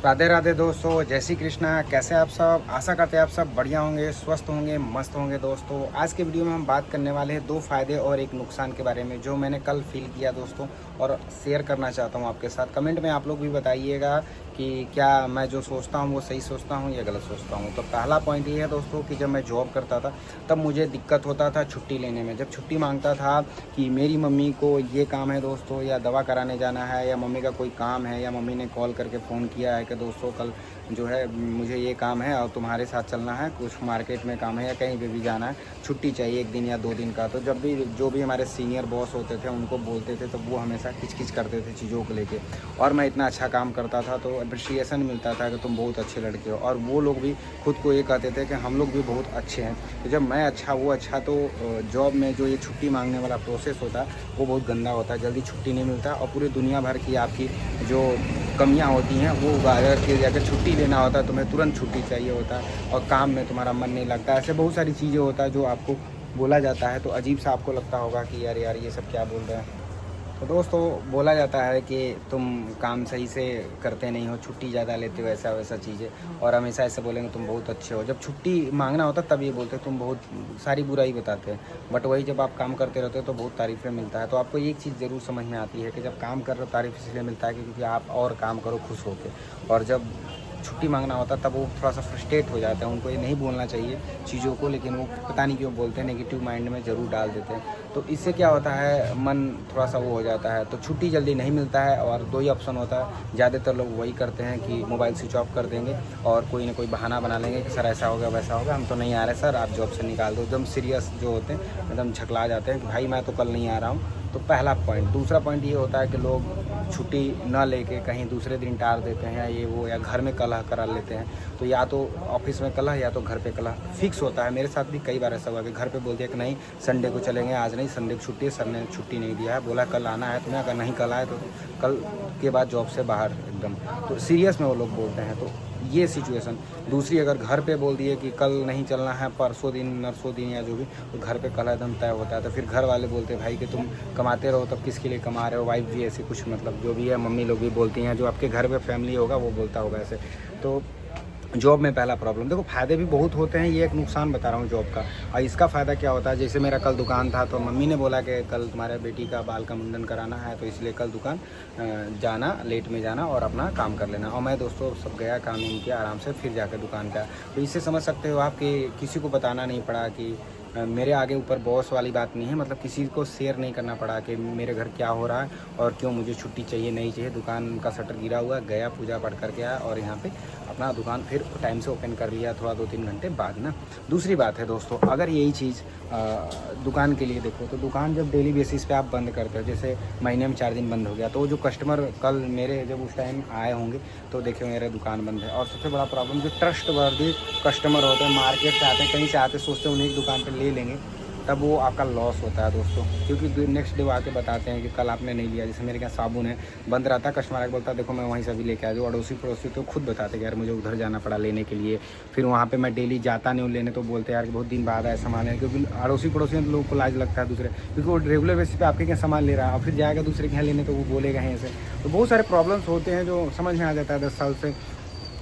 राधे राधे दोस्तों, जय श्री कृष्णा। कैसे आप सब? आशा करते हैं आप सब बढ़िया होंगे, स्वस्थ होंगे, मस्त होंगे। दोस्तों आज के वीडियो में हम बात करने वाले हैं 2 फ़ायदे और 1 नुकसान के बारे में, जो मैंने कल फील किया दोस्तों, और शेयर करना चाहता हूं आपके साथ। कमेंट में आप लोग भी बताइएगा कि क्या मैं जो सोचता हूं वो सही सोचता हूं या गलत सोचता हूं। तो पहला पॉइंट ये है दोस्तों कि जब मैं जॉब करता था तब मुझे दिक्कत होता था छुट्टी लेने में। जब छुट्टी मांगता था कि मेरी मम्मी को ये काम है दोस्तों, या दवा कराने जाना है, या मम्मी का कोई काम है, या मम्मी ने कॉल करके फ़ोन किया है कि दोस्तों कल जो है मुझे ये काम है और तुम्हारे साथ चलना है, कुछ मार्केट में काम है या कहीं पे भी जाना है, छुट्टी चाहिए 1 दिन या 2 दिन का। तो जब भी जो भी हमारे सीनियर बॉस होते थे उनको बोलते थे तो वो हमेशा किच करते थे चीज़ों को लेके, और मैं इतना अच्छा काम करता था तो अप्रिशिएशन मिलता था कि तुम बहुत अच्छे लड़के हो, और वो लोग भी खुद को ये कहते थे कि हम लोग भी बहुत अच्छे हैं। तो जब मैं अच्छा वो अच्छा, तो जॉब में जो ये छुट्टी मांगने वाला प्रोसेस होता है वो बहुत गंदा होता है, जल्दी छुट्टी नहीं मिलता, और पूरी दुनिया भर की आपकी जो कमियां होती हैं वो उजागर के जाकर छुट्टी लेना होता है, तुम्हें तुरंत छुट्टी चाहिए होता है, और काम में तुम्हारा मन नहीं लगता। ऐसे बहुत सारी चीज़ें होता है जो आपको बोला जाता है, तो अजीब सा आपको लगता होगा कि यार ये सब क्या बोल रहे हैं। तो दोस्तों बोला जाता है कि तुम काम सही से करते नहीं हो, छुट्टी ज़्यादा लेते हो, ऐसा वैसा चीज़ें, और हमेशा ऐसे बोलेंगे तुम बहुत अच्छे हो। जब छुट्टी मांगना होता तब ये बोलते तुम बहुत सारी बुराई बताते हैं, बट वही जब आप काम करते रहते हो तो बहुत तारीफ़ें मिलता है। तो आपको एक चीज़ ज़रूर समझ में आती है कि जब काम कर रहे हो तारीफ़ इसलिए मिलता है क्योंकि आप और काम करो खुश होकर, और जब छुट्टी मांगना होता तब वो थोड़ा सा फ्रस्ट्रेट हो जाते हैं। उनको ये नहीं बोलना चाहिए चीज़ों को, लेकिन वो पता नहीं क्यों बोलते हैं, नेगेटिव माइंड में ज़रूर डाल देते हैं। तो इससे क्या होता है, मन थोड़ा सा वो हो जाता है, तो छुट्टी जल्दी नहीं मिलता है। और 2 ही ऑप्शन होता है, ज़्यादातर लोग वही करते हैं कि मोबाइल स्विच ऑफ कर देंगे और कोई ना कोई बहाना बना लेंगे कि सर ऐसा हो गया वैसा हो गया, हम तो नहीं आ रहे सर, आप जॉब से निकाल दो। एकदम सीरियस जो होते हैं एकदम झकला जाते हैं कि भाई मैं तो कल नहीं आ रहा हूँ। तो पहला पॉइंट। दूसरा पॉइंट ये होता है कि लोग छुट्टी ना लेके कहीं दूसरे दिन टाल देते हैं, या ये वो, या घर में कलह करा लेते हैं। तो या तो ऑफिस में कलह या तो घर पे कलह फिक्स होता है। मेरे साथ भी कई बार ऐसा हुआ कि घर पे बोल दिया कि नहीं संडे को चलेंगे, आज नहीं, संडे को छुट्टी है, सर ने छुट्टी नहीं दिया है, बोला कल आना है तुम्हें, अगर नहीं कल आए तो कल के बाद जॉब से बाहर एकदम। तो सीरियस में वो लोग बोलते हैं, तो ये सिचुएशन। दूसरी, अगर घर पे बोल दिए कि कल नहीं चलना है, परसों दिन नरसों दिन या जो भी, तो घर पे कल एकदम तय होता है। तो फिर घर वाले बोलते हैं भाई कि तुम कमाते रहो, तब किसके लिए कमा रहे हो। वाइफ भी ऐसे कुछ, मतलब जो भी है, मम्मी लोग भी बोलती हैं, जो आपके घर पे फैमिली होगा वो बोलता होगा ऐसे। तो जॉब में पहला प्रॉब्लम देखो, फ़ायदे भी बहुत होते हैं, ये एक नुकसान बता रहा हूँ जॉब का। और इसका फ़ायदा क्या होता है, जैसे मेरा कल दुकान था तो मम्मी ने बोला कि कल तुम्हारे बेटी का बाल का मुंडन कराना है, तो इसलिए कल दुकान जाना, लेट में जाना और अपना काम कर लेना। और मैं दोस्तों सब गया, काम किया आराम से, फिर जाकर दुकान का। तो इससे समझ सकते हो आप कि किसी को बताना नहीं पड़ा कि मेरे आगे ऊपर बॉस वाली बात नहीं है, मतलब किसी को शेयर नहीं करना पड़ा कि मेरे घर क्या हो रहा है और क्यों मुझे छुट्टी चाहिए नहीं चाहिए। दुकान का शटर गिरा हुआ, गया पूजा पाठ करके आया और यहाँ पे अपना दुकान फिर टाइम से ओपन कर लिया, थोड़ा 2-3 घंटे बाद ना। दूसरी बात है दोस्तों, अगर यही चीज़ दुकान के लिए देखो, तो दुकान जब डेली बेसिस पे आप बंद करते हो, जैसे महीने में 4 दिन बंद हो गया, तो जो कस्टमर कल मेरे जब उस टाइम आए होंगे तो देखे मेरे दुकान बंद है। और सबसे बड़ा प्रॉब्लम जो ट्रस्ट वर्दी कस्टमर होते हैं, मार्केट से आते हैं, कहीं से आते, सोचते हैं उन्हीं की दुकान पर ले लेंगे, तब वो आपका लॉस होता है दोस्तों। क्योंकि नेक्स्ट डे आके बताते हैं कि कल आपने नहीं लिया। जैसे मेरे यहाँ साबुन है, बंद रहता है, कस्टमर आके बोलता है देखो मैं वहीं से भी लेके आया। जो अड़ोसी पड़ोसी तो खुद बताते कि यार मुझे उधर जाना पड़ा लेने के लिए, फिर वहाँ पे मैं डेली जाता नहीं हूँ लेने, तो बोलते हैं यार कि बहुत दिन बाद आया सामान है। क्योंकि अड़ोसी पड़ोसी में लोगों को लाज लगता है दूसरे, क्योंकि वो रेगुलर बेसिस पे आपके यहाँ सामान ले रहा है, और फिर जाएगा दूसरे के यहाँ लेने तो वो बोलेगा यहाँ से। तो बहुत सारे प्रॉब्लम्स होते हैं जो समझ में आ जाता है। 10 साल से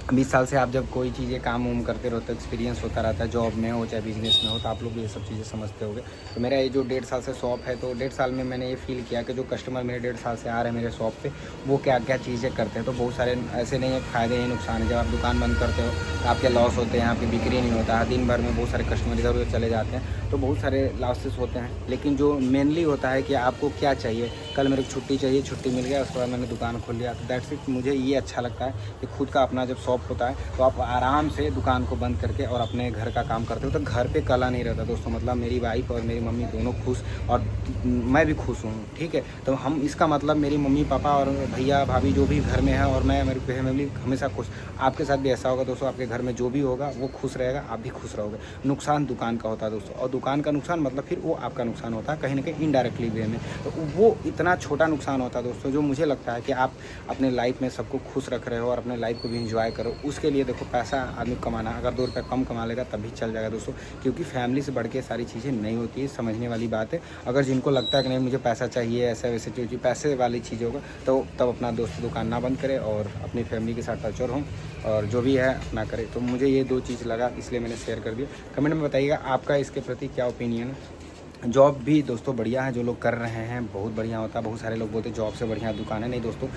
20 साल से आप जब कोई चीज़ें काम वाम करते रहते हो, एक्सपीरियंस होता रहता है, जॉब में हो चाहे बिजनेस में हो, तो आप लोग भी ये सब चीज़ें समझते होंगे। तो मेरा ये जो 1.5 साल से शॉप है, तो 1.5 साल में मैंने ये फील किया कि जो कस्टमर मेरे 1.5 साल से आ रहे हैं मेरे शॉप पे, वो क्या क्या चीज़ें करते हैं। तो बहुत सारे ऐसे नहीं है फ़ायदे ही नुकसान है। जब आप दुकान बंद करते हो तो आपके लॉस होते हैं, आपकी बिक्री नहीं होता है, दिन भर में बहुत सारे कस्टमर इधर उधर चले जाते हैं, तो बहुत सारे लॉसेस होते हैं। लेकिन जो मेनली होता है कि आपको क्या चाहिए, कल मेरे को छुट्टी चाहिए, छुट्टी मिल गया, उसके बाद मैंने दुकान खोल लिया, तो दैट्स इट। मुझे ये अच्छा लगता है कि खुद का अपना जब शॉप होता है तो आप आराम से दुकान को बंद करके और अपने घर का काम करते हो, तो घर पे कला नहीं रहता दोस्तों। मतलब मेरी वाइफ और मेरी मम्मी दोनों खुश, और मैं भी खुश हूँ, ठीक है। तो हम इसका मतलब मेरी मम्मी पापा और भैया भाभी जो भी घर में है, और मैं, मेरी फैमिली हमेशा खुश। आपके साथ भी ऐसा होगा दोस्तों, आपके घर में जो भी होगा वो खुश रहेगा, आप भी खुश रहोगे। नुकसान दुकान का होता है दोस्तों, और दुकान का नुकसान मतलब फिर वो आपका नुकसान होता है कहीं ना कहीं इनडायरेक्टली वे में। तो वो इतना इतना छोटा नुकसान होता है दोस्तों, जो मुझे लगता है कि आप अपने लाइफ में सबको खुश रख रहे हो और अपने लाइफ को भी इंजॉय करो। उसके लिए देखो पैसा आदमी कमाना, अगर 2 रुपये कम कमा लेगा तभी चल जाएगा दोस्तों, क्योंकि फैमिली से बढ़ के सारी चीज़ें नहीं होती है, समझने वाली बात है। अगर जिनको लगता है कि नहीं मुझे पैसा चाहिए, ऐसा वैसे चीज़ पैसे वाली चीज़ होगा, तो तब अपना दोस्त दुकान ना बंद करे और अपनी फैमिली के साथ टच हों और जो भी है अपना करे। तो मुझे ये 2 चीज़ लगा, इसलिए मैंने शेयर कर दिया। कमेंट में बताइएगा आपका इसके प्रति क्या ओपिनियन है। जॉब भी दोस्तों बढ़िया है, जो लोग कर रहे हैं बहुत बढ़िया होता है। बहुत सारे लोग बोलते हैं जॉब से बढ़िया दुकान है। नहीं दोस्तों,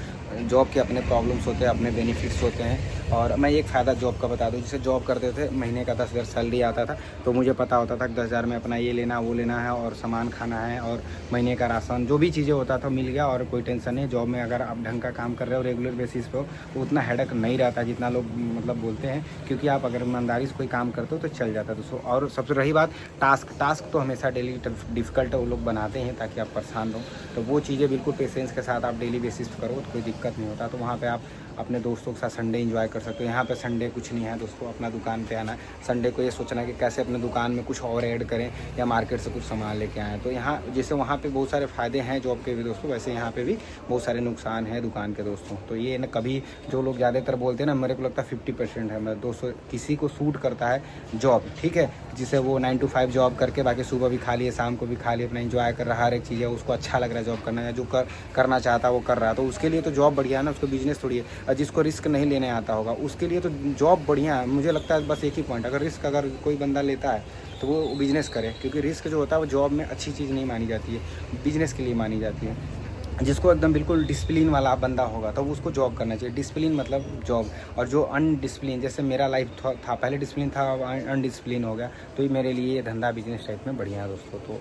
जॉब के अपने प्रॉब्लम्स होते हैं, अपने बेनिफिट्स होते हैं। और मैं एक फ़ायदा जॉब का बता दूं, जैसे जॉब करते थे महीने का 10,000 सैलरी आता था, तो मुझे पता होता था कि 10,000 में अपना ये लेना वो लेना है और सामान खाना है और महीने का राशन जो भी चीज़ें होता था मिल गया और कोई टेंशन नहीं। जॉब में अगर आप ढंग का काम कर रहे हो रेगुलर बेसिस पे हो तो उतना हेडक नहीं रहता जितना लोग मतलब बोलते हैं, क्योंकि आप अगर ईमानदारी से कोई काम करते हो तो चल जाता है दोस्तों। और सबसे रही बात टास्क तो हमेशा डेली डिफ़िकल्ट है, वो लोग बनाते हैं ताकि आप परेशान रहो। तो वो चीज़ें बिल्कुल पेशेंस के साथ आप डेली बेसिस पे करो तो कोई दिक्कत नहीं होता। तो वहाँ पे आप अपने दोस्तों के साथ संडे एंजॉय कर सकते हो। यहाँ पे संडे कुछ नहीं है दोस्तों, अपना दुकान पे आना है। संडे को ये सोचना है कि कैसे अपने दुकान में कुछ और ऐड करें या मार्केट से कुछ सामान लेके आएँ। तो यहाँ जैसे वहाँ पे बहुत सारे फ़ायदे हैं जॉब के भी दोस्तों, वैसे यहाँ पे भी बहुत सारे नुकसान हैं दुकान के दोस्तों। तो ये ना कभी जो लोग ज़्यादातर बोलते हैं ना, मेरे को लगता है 50% है। मैं दोस्तों किसी को सूट करता है जॉब, ठीक है, जिसे वो 9 to 5 जॉब करके बाकी सुबह भी खा लिए शाम को भी खा लिए, अपना एंजॉय कर रहा है, हर एक चीज़ है उसको अच्छा लग रहा है जॉब करना, या जो करना चाहता है वो कर रहा है, तो उसके लिए तो जॉब बढ़िया है ना, उसको बिजनेस थोड़ी है। और जिसको रिस्क नहीं लेने आता होगा उसके लिए तो जॉब बढ़िया है। मुझे लगता है बस एक ही पॉइंट, अगर कोई बंदा लेता है तो वो बिज़नेस करे, क्योंकि रिस्क जो होता है वो जॉब में अच्छी चीज़ नहीं मानी जाती है, बिजनेस के लिए मानी जाती है। जिसको एकदम बिल्कुल डिसिप्लिन वाला बंदा होगा तो उसको जॉब करना चाहिए। डिसिप्लिन मतलब जॉब। और जो अनडिसिप्लिन, जैसे मेरा लाइफ था पहले डिसिप्लिन था, अब अनडिसिप्लिन हो गया, तो ये मेरे लिए धंधा बिजनेस टाइप में बढ़िया है दोस्तों। तो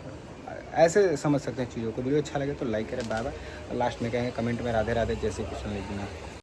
ऐसे समझ सकते हैं चीज़ों को। वीडियो अच्छा लगे तो लाइक करें, बाय बाय। लास्ट में कहेंगे कमेंट में राधे राधे, जय श्री कृष्ण लिखना।